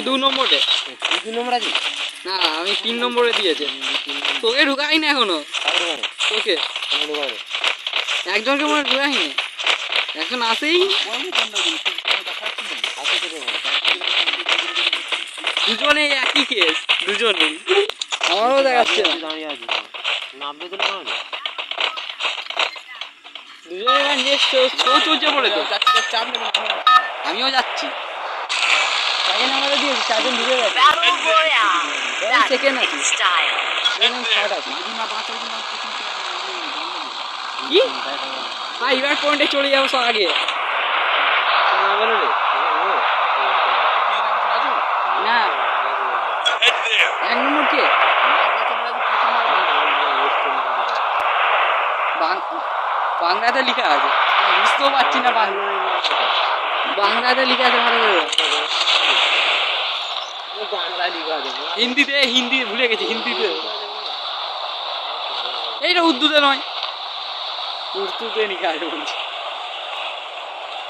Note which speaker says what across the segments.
Speaker 1: আমি 2 নম্বরে।
Speaker 2: তুই 2 নম্বর আছিস?
Speaker 1: না আমি 3 নম্বরে দিয়েছে। তোকে ঢুকাই না এখনো। তোকে একজনকে মনে ঢুকাইনি, একজন আসেই দুজনে একই কেস, দুজনে আমারও দেখাচ্ছে দুজনে চলছে বলে তো আমিও যাচ্ছি। সেকেন্ড আমাদের দিয়েছি, 4 জন ঢুকে গেছে। সেকেন্ড আছি, থার্ড আছি। কি ভাই এবার পয়েন্টে চলে যাবো সব আগে। না 1 নম্বর কে? বাংলাতে লেখা আছে, বুঝতেও পারছি না। বাংলাতে লেখা আছে, ভালো করে হিন্দিতে, হিন্দি ভুলে গেছি হিন্দিতে। এইটা উর্দুতে নয়, উর্দুতে লেখা আছে বলছি।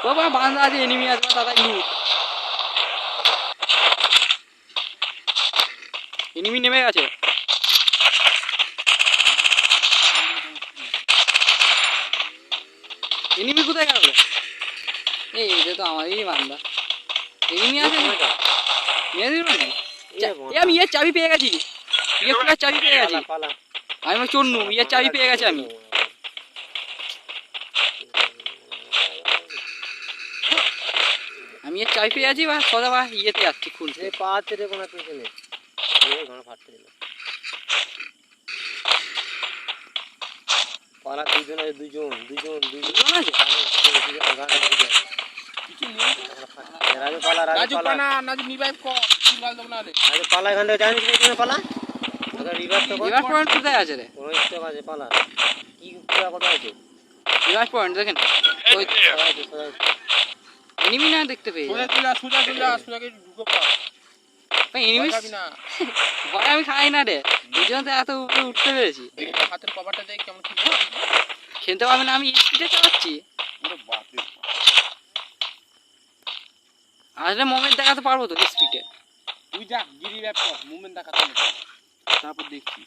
Speaker 1: বাবা বাংলা আছে, এনিমি আছে, দাদা লুট। এনিমি নেমে গেছে। এনিমি কোথায় গেল? এই এটা তো আমারই বান্দা। এনিমি আছে আমি এর চাবি পেয়ে গেছি, ইয়ে খোলার চাবি পেয়ে গেছি। আমি চন্নু, ইয়ের চাবি পেয়ে গেছি আমি। আমি এর চাবি পেয়ে গেছি, বা সদা বা ইয়েতে যাচ্ছি খুলতে।
Speaker 2: পাতে রে কোন পিছনে এই ঘর ফাটতে দিল। পালা দুজন আছে, দুজন আছে। কিছু নেই রাজু পালা, রাজু পালা নাজু রিভাইভ কর, সিলভার দাও না রে। রাজু পালা এখান থেকে জানিস কোথায় পালা? আগে রিভাইভ তো কর।
Speaker 1: রিভাইভ পয়েন্ট কোথায় আছে রে?
Speaker 2: ওই তো আছে পালা। কি পুরো কথা আছে?
Speaker 1: রিভাইভ পয়েন্ট দেখেন ওই এনিমি না দেখতে পেয়ে।
Speaker 2: সোজাকে ঢুকো পা।
Speaker 1: ভাই এনিমি খাবি না ভাই, আমি খাই না রে। দুজন তো এত উপরে উঠতে পেরেছি।
Speaker 2: হাতের কভারটা দেখ কেমন কি
Speaker 1: খেলতে পারবে না, আমি স্পিডে চালাচ্ছি।
Speaker 2: পুরো বাপ রে।
Speaker 1: আসলে মোমেন্ট দেখাতে পারবো তো স্পিডে।
Speaker 2: তুই যা গিরি র্যাপ কর, মুভমেন্ট দেখাতে হবে, তারপর দেখছি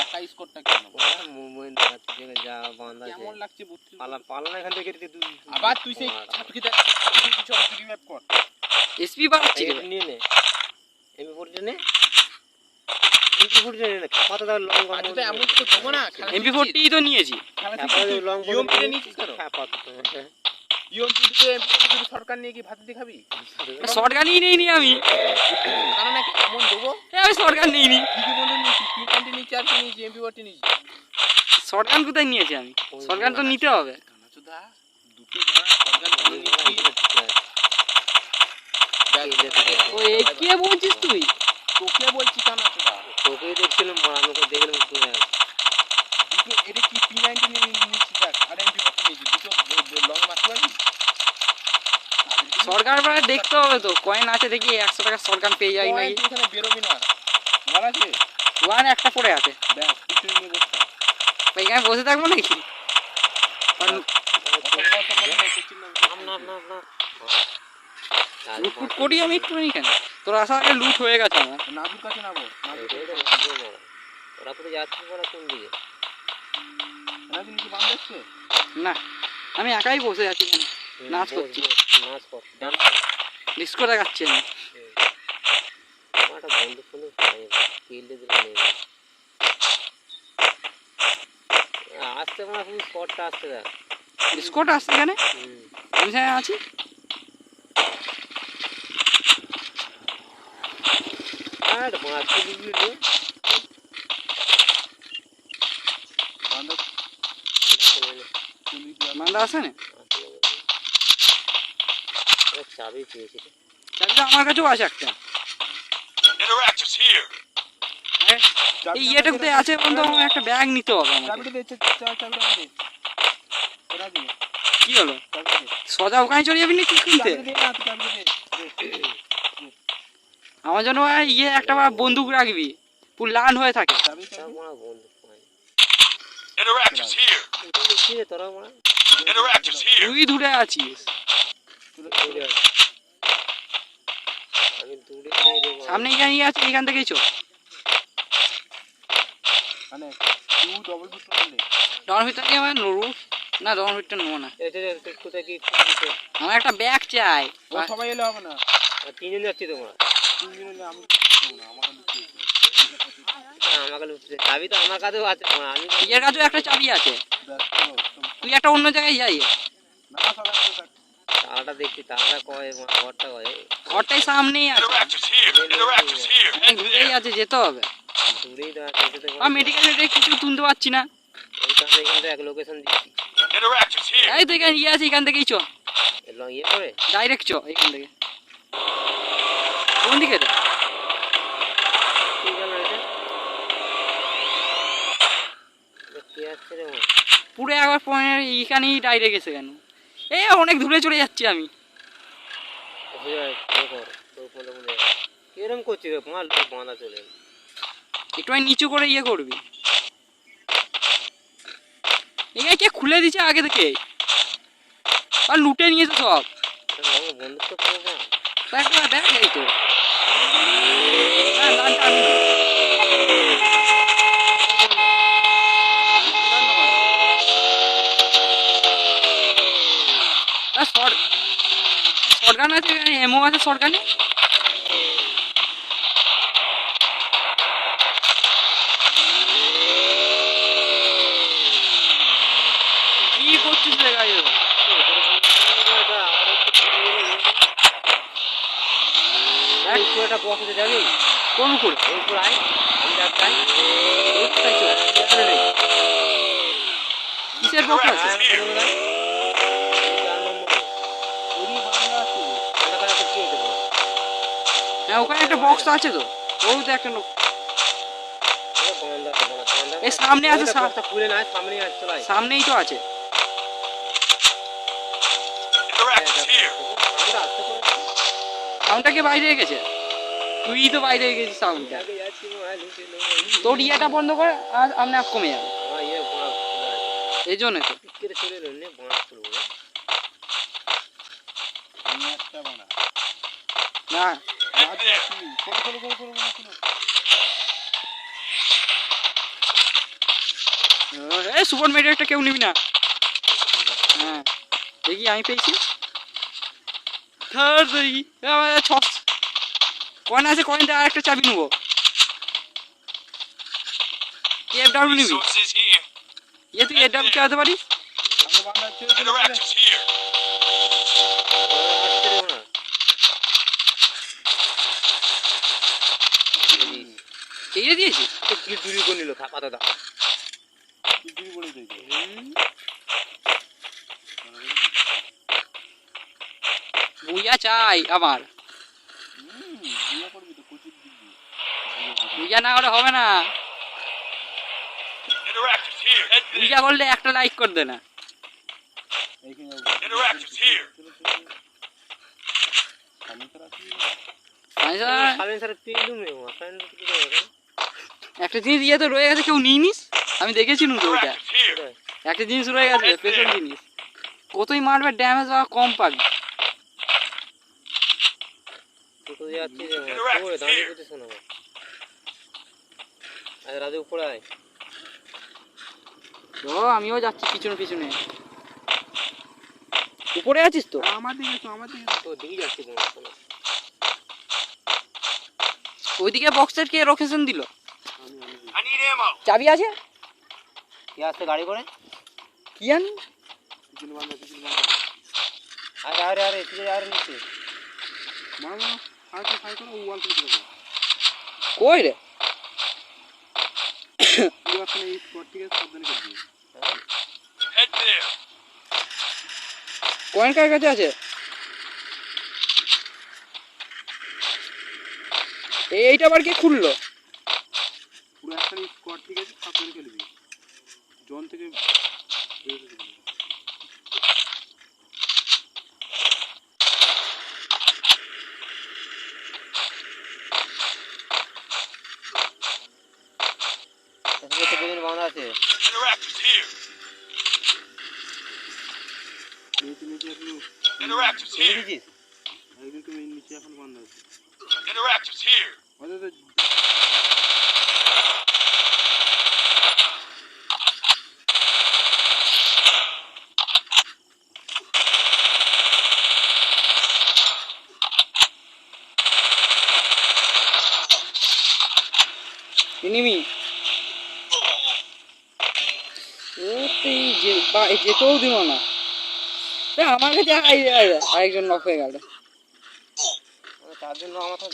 Speaker 2: একা স্কোরটা কেমন। মুভমেন্ট দেখাতে গেলে যা বান্দা কেমন লাগছে বুঝছিস? পালা না এখান থেকে তুই আবার তুই সেই ছাপকি দেখ, কিছু গিরি র্যাপ কর।
Speaker 1: এসপি বাড়াচ্ছি রে,
Speaker 2: নিয়ে নে এমপি4 নে, এমপি4 নে না খাপাতে দাও। লং গান তো এমন তো দেবো না,
Speaker 1: এমপি40 তো নিয়েছি।
Speaker 2: খাপাতে লং জিওপ নে নিছিস তো খাপাতে ইউএমপি যদি সরকার নিয়ে কি ভাত দিয়ে খাবি?
Speaker 1: শর্টগানই নেইনি আমি,
Speaker 2: কারণ নাকি এমন দেবো।
Speaker 1: আমি শর্টগান নেইনি,
Speaker 2: কি বন্ধু নিয়েছি, P90 নিয়েছি আর কি নিয়েছি, এমপি40 নিয়েছি।
Speaker 1: শর্টগান কোথায় নিয়েছি আমি? শর্টগান তো নিতে হবে।
Speaker 2: কানাচোদা দুটো জানা শর্টগান ভালো নিয়েছি।
Speaker 1: ও এই কে বলছিস তুই?
Speaker 2: তোকে বলছি কানাচোদা, তোকেই দেখছিলাম আমাকে দেখলাম তুই দুটো। এটা কি P90 নিয়েছি দেখ, আর এমপি40 নিয়েছি, দুটো লং মারতে পারবি?
Speaker 1: সরকার ভাই দেখতে হবে তো, কয়েন আছে দেখি 100 টাকা শর্টগান পেয়ে যাই নাকি।
Speaker 2: এখানে বেরোবি না, ওয়ান আছে
Speaker 1: ওয়ান একটা পড়ে আছে।
Speaker 2: ব্যাস কিছু নিয়ে বসে
Speaker 1: ভাই এখানে বসে থাকবো নাকি? লুট করি আমি একটু এখানে, তোর আসা আগে লুট হয়ে গেছে আমার।
Speaker 2: নাজুর কাছে নাবো, ওরা তো যাচ্ছে ওরা কোন দিকে? নাজু কি বাম যাচ্ছে?
Speaker 1: না আমি একাই বসে আছি এখানে, নাচ করছি।
Speaker 2: নাচ কর,
Speaker 1: ডিস্কো দেখাচ্ছি আমি।
Speaker 2: আমারটা বন্ধু ফোনে ফিল্ডে দিলে নেই আসতে, আমার ফুল স্পটটা আসতে দেখ।
Speaker 1: ডিস্কোটা আসছে এখানে, আমি সেখানে আছি।
Speaker 2: আর বাঁচতে দিবি রে
Speaker 1: বান্দা আছে না?
Speaker 2: চাবি পেয়েছি,
Speaker 1: চাবিটা আমার কাছেও আছে একটা। এই ইয়েটা কোথায় আছে বন্ধু? আমার একটা ব্যাগ নিতে হবে। কি হলো সোজা ওখানে চলে যাবি নাকি কিনতে? আমার জন্য ইয়ে একটা বন্দুক রাখবি, পুরো লাল হয়ে থাকে। তুই দূরে আছিস,
Speaker 2: আমি
Speaker 1: সামনে এখানে আছে, এখান থেকেই চো।
Speaker 2: মানে তুই ডবল ফুট করলে
Speaker 1: ডন ফিটটা কি আমার নড়ু না, ডন ফিটটা নেবো না।
Speaker 2: কোথায় কি
Speaker 1: আমার একটা ব্যাগ চাই।
Speaker 2: ও সবাই এলে হবে না, তিনজন যাচ্ছি তোমরা, তিনজন এলে আমি না আমাকে লুকিয়েছে, আমাকে লুকিয়েছে, চাবি তো আমার কাছেও আছে, আমি
Speaker 1: এর কাছেও একটা চাবি আছে, তুই একটা অন্য জায়গায় যাই।
Speaker 2: না সব একটা তালাটা দেখছি, তালাটা কয় ঘরটা কয়,
Speaker 1: ঘরটাই সামনেই আছে, দূরেই আছে, যেতে হবে।
Speaker 2: দূরেই তো
Speaker 1: আর মেডিকেল কিছু তুলতে পারছি না।
Speaker 2: ওই কারণে এখান থেকে এক লোকেশন দিচ্ছি।
Speaker 1: এই তো এখানে ইয়ে আছে, এখান থেকেই চো,
Speaker 2: ইয়ে করে
Speaker 1: ডাইরেক্ট চো এখান থেকে। কোন দিকে রে?
Speaker 2: কি গেল এটা? কি আসছে রে?
Speaker 1: পুরো একবার পয়েন্ট এইখানেই ডাইরেক্ট গেছে কেন? এ অনেক দূরে চলে যাচ্ছি আমি।
Speaker 2: এরকম করছি রে, মাল বাঁধা চলে
Speaker 1: একটু নিচু করে ইয়ে করবি। এখানে কে খুলে দিচ্ছে আগে থেকে? আর লুটে নিয়েছে সব।
Speaker 2: বন্ধুত্ব করবো
Speaker 1: দেখ এই তো। হ্যাঁ, লালটা আমি না। শটগান আছে, এমও আছে শটগানে। কি করছিস রে গাড়ি?
Speaker 2: একটা বক্স যাবি
Speaker 1: কোন করে?
Speaker 2: এই উপর আয়,
Speaker 1: কিসের বক্স আছে? হ্যাঁ ওখানে একটা বক্স আছে তো, ওর তো একটা লোক এই সামনে আছে,
Speaker 2: খুলে না সামনেই আছে,
Speaker 1: সামনেই তো আছে। সাউন্ডটা কে বাইরে গেছে? তুই তো বাইরে গেছিস সাউন্ডটা। তোর ইয়েটা বন্ধ করে আর আমরা কমে যাবে, এই জন্য তো। না সুপার মেডিকেলটা কেউ নিবি না। হ্যাঁ দেখি আমি পেয়েছি, দেখি কয়েন আছে, কয়েনটা আর একটা চাবি নেবো। এফডাব্লিউ নিবি? ইয়ে তুই এফডাব্লিউ চালাতে পারিস? এই দিয়েছি
Speaker 2: কি চুরি করে নিল পাতা দা
Speaker 1: বুইয়া চাই আমার, বুইয়া না হলে হবে না। বুইয়া করলে একটা লাইক করে দে না। একটা জিনিস ইয়ে তো রয়ে গেছে, কেউ নিয়ে নিস, আমি দেখেছি তো ওইটা। একটা জিনিস রয়ে গেছে, স্পেশাল জিনিস, কতই মারবে ড্যামেজ বা কম পাবি।
Speaker 2: রাজু উপরে আয়,
Speaker 1: তো আমিও যাচ্ছি পিছনে পিছনে। উপরে আছিস তো?
Speaker 2: আমার দিকে তো, আমার দিকে তো দিকে যাচ্ছি।
Speaker 1: ওইদিকে বক্সের কে লোকেশন দিল? চাবি আছে?
Speaker 2: কে আসছে গাড়ি করে?
Speaker 1: কি জানি।
Speaker 2: আরে আরে আরে তুই আরে নিচে মারো, ফাই করো ওয়াল থেকে দেবো।
Speaker 1: কই রে?
Speaker 2: তুই এখন এই স্পট থেকে সাবধানে করবি।
Speaker 1: কয়েন কার কাছে আছে? এইটা আবার কে খুললো?
Speaker 2: পুরো একটা স্পট থেকে সাবধানে খেলবি, জন থেকে বাঁধা আছে। নিচে এখন বাঁধা আছে।
Speaker 3: Interactives here.
Speaker 1: এনিমি যেতেও দিল না। আমার কাছে আরেকজন নক হয়ে গেল,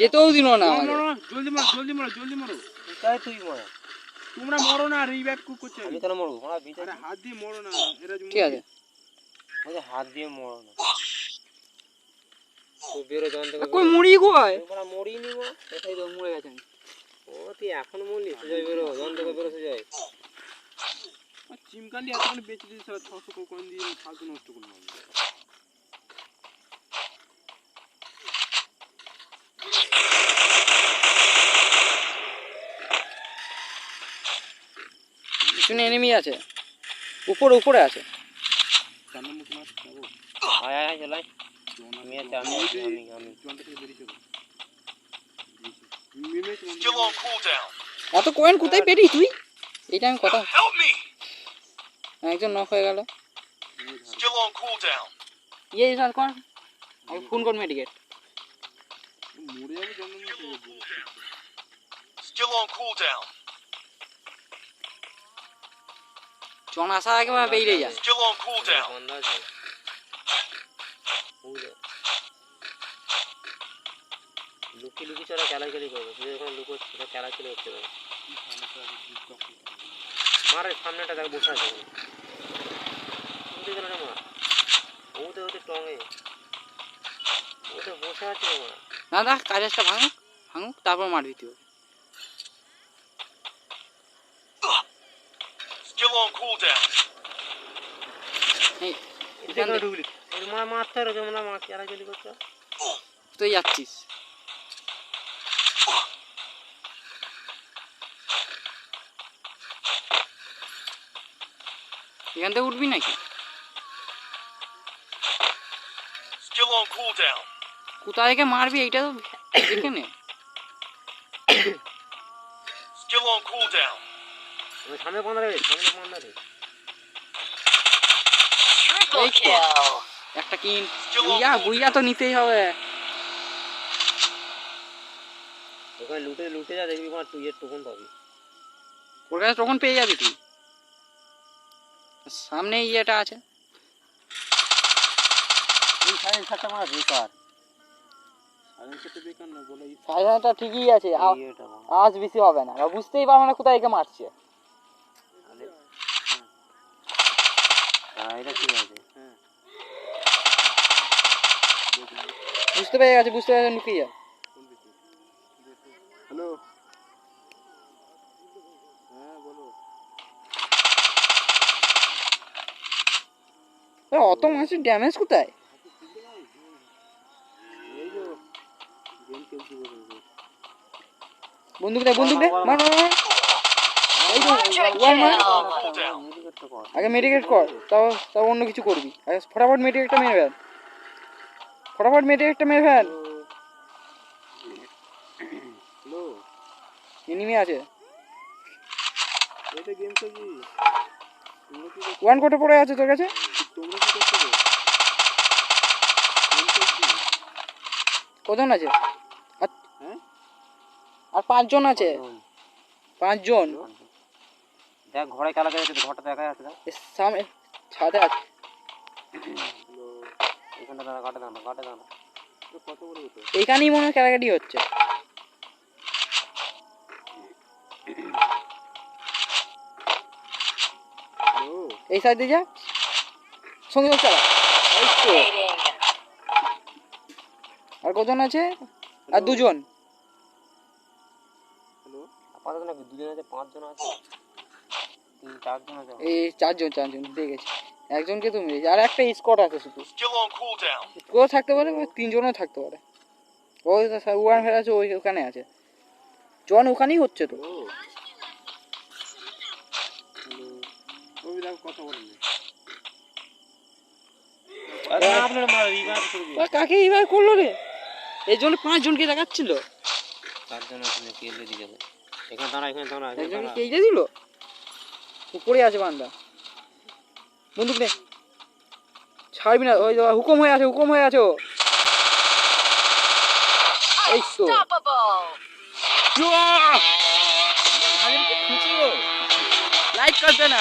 Speaker 1: যেতেও দিল না আমাকে।
Speaker 2: জলদি মারো জলদি মারো জলদি মারো। কোথায় তুই মারো? তোমরা মরো না, রিভাইভ করছে। আমি কেন মরবো? আরে হাত দিয়ে মরো না, এরা
Speaker 1: ঠিক আছে
Speaker 2: আরে হাত দিয়ে মরো না। তো বেরো জন থেকে
Speaker 1: কই মুড়ি কই?
Speaker 2: তোমরা মরি নি গো,
Speaker 1: কোথায় তো মরে গেছেন।
Speaker 2: ও তুই এখন মরলি, সুজয় বেরো জন থেকে বেরো সুজয়। চিমকান্ডি এতক্ষণ বেঁচে দিয়েছে, 600 কোয়েন দিয়ে ফালতু নষ্ট করলাম।
Speaker 1: পিছনে এনিমি আছে, উপরে উপরে আছে।
Speaker 2: আয় আয় চলাই আমি আছে আমি জনটা থেকে বেরিয়ে চলো।
Speaker 3: Still on cooldown.
Speaker 1: এত কয়েন কোথায় পেলি তুই? এইটা আমি কথা,
Speaker 3: Help me.
Speaker 1: একজন নক হয়ে গেল।
Speaker 3: Still on cooldown.
Speaker 1: ইয়ে স্যার কর, আমি ফোন কর মেডিকেট।
Speaker 2: মরে যাবে জন্য।
Speaker 3: Still on cooldown.
Speaker 1: জন আসা একেবারে বেরিয়ে যা।
Speaker 3: Still on cooldown.
Speaker 2: বন্ধ আছে লুকি লুকি ছাড়া খেলাখেলি করবে, তুই যখন লুকো সেটা খেলাখেলি করতে পারবে। মারে সামনেটা দেখ বসে আছে, মার ওতে ওতে টঙে ওতে বসে আছে।
Speaker 1: না না কাজটা ভাঙুক ভাঙুক তারপর মারবি তুই।
Speaker 3: Still on cooldown.
Speaker 1: এই
Speaker 2: এখানে ঢুকলি মা মারতে রয়েছে, মনে মা খেলাখেলি করছে।
Speaker 1: তুই যাচ্ছিস এখান থেকে উঠবি নাকি?
Speaker 3: Still on cooldown.
Speaker 1: কোথায় থেকে মারবি এইটা তো দেখে নে।
Speaker 3: Still on cooldown.
Speaker 2: সামনে বন্ধ রে, সামনে বন্ধ রে।
Speaker 3: Triple kill.
Speaker 1: একটা কিন বুইয়া তো নিতেই হবে।
Speaker 2: ওখানে লুটে লুটে যা, দেখবি তোমার 2 এর টোকন পাবি।
Speaker 1: ওর কাছে টোকন পেয়ে যাবি তুই। সামনে ইয়েটা আছে।
Speaker 2: এই সাইড সাথে আমার বেকার। সাইড সাথে বেকার না বলে এই
Speaker 1: সাইডটা ঠিকই আছে, আজ বেশি হবে না। বুঝতেই পারবো না কোথায় একে মারছে।
Speaker 2: হ্যাঁ এটা ঠিক আছে। হ্যাঁ
Speaker 1: বুঝতে পেরে গেছে, বুঝতে পেরে লুকিয়ে যা।
Speaker 2: হ্যালো হ্যাঁ বলো।
Speaker 1: অত মাছের ড্যামেজ কোথায়?
Speaker 2: এই যে গেম খেলছি বলে
Speaker 1: বন্দুক দে বন্দুক দে, মার মার মার। এই তো ওয়ান মার। আগে মেডিকেট কর, তাও তাও অন্য কিছু করবি। আগে ফটাফট মেডিকেটটা মেরে ফেল, ফটাফট মেডিকেটটা মেরে ফেল।
Speaker 2: হ্যালো
Speaker 1: এনিমি আছে।
Speaker 2: এটা গেম খেলছি।
Speaker 1: ওয়ান কোটে পড়ে আছে তোর কাছে।
Speaker 2: তোমরা কি করছো? গেম খেলছি।
Speaker 1: কজন আছে?
Speaker 2: হ্যাঁ
Speaker 1: আর 5 জন আছে, 5 জন।
Speaker 2: দেখ ঘরে খেলা খেলছে, ঘরটা দেখা যাচ্ছে না।
Speaker 1: সামনে ছাদে আছে।
Speaker 2: এখানটা দাঁড়া, কাটে দাঁড়া কাটে দাঁড়া। কত বড় হতো
Speaker 1: এইখানেই মনে হয় ক্যারাকাটি হচ্ছে। এই সাইডে যা, সঙ্গে সঙ্গে চালা। এই তো আর কজন আছে? আর 2 জন।
Speaker 2: হ্যালো আপাতত না 2 জন আছে, 5 জন আছে, 3-4 জন আছে।
Speaker 1: এই 4 জন দেখে গেছি। একজনকে তো মেরেছি, আর একটা স্কোয়াড আছে শুধু।
Speaker 3: Still on cooldown.
Speaker 1: স্কোয়াড থাকতে পারে, 3 জনও থাকতে পারে। ওই ওয়ান ফের আছে, ওই ওখানে আছে। জন ওখানেই হচ্ছে তো।
Speaker 2: ওই দেখো কথা বলেন।
Speaker 1: কাকে এইবার করলো রে? এই জন্য 5 জনকে দেখাচ্ছিল।
Speaker 2: 4 জন আপনি কেলে দিয়ে যাবে। এখানে দাঁড়া, এখানে দাঁড়া, এখানে
Speaker 1: একজনকে
Speaker 2: দাঁড়া।
Speaker 1: কেটে দিল। উপরে আছে বান্দা। বন্দুক নে। ছাড়বি না, ওই হুকুম হয়ে আছে, হুকুম হয়ে আছে ও। এই তো।
Speaker 3: Unstoppable!
Speaker 2: আরে কি খুঁচিও।
Speaker 1: লাইক कर देना।